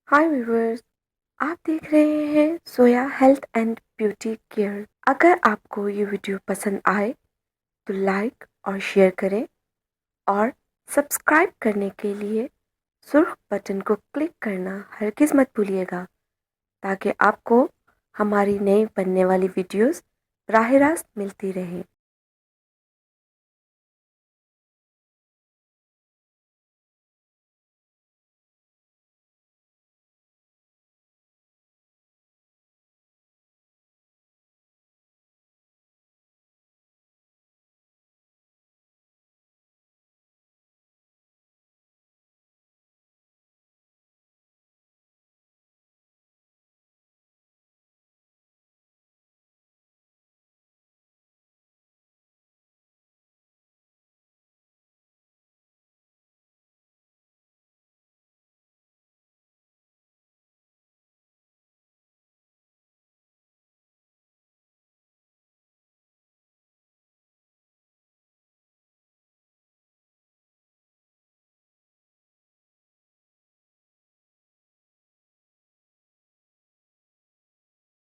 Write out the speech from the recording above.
हाय viewers. आप देख रहे हैं सोया हेल्थ एंड ब्यूटी केयर। अगर आपको ये वीडियो पसंद आए तो लाइक और शेयर करें और सब्सक्राइब करने के लिए सुर्ख बटन को क्लिक करना हरगिज़ मत भूलिएगा, ताकि आपको हमारी नई बनने वाली वीडियोस राह रास्त मिलती रहें।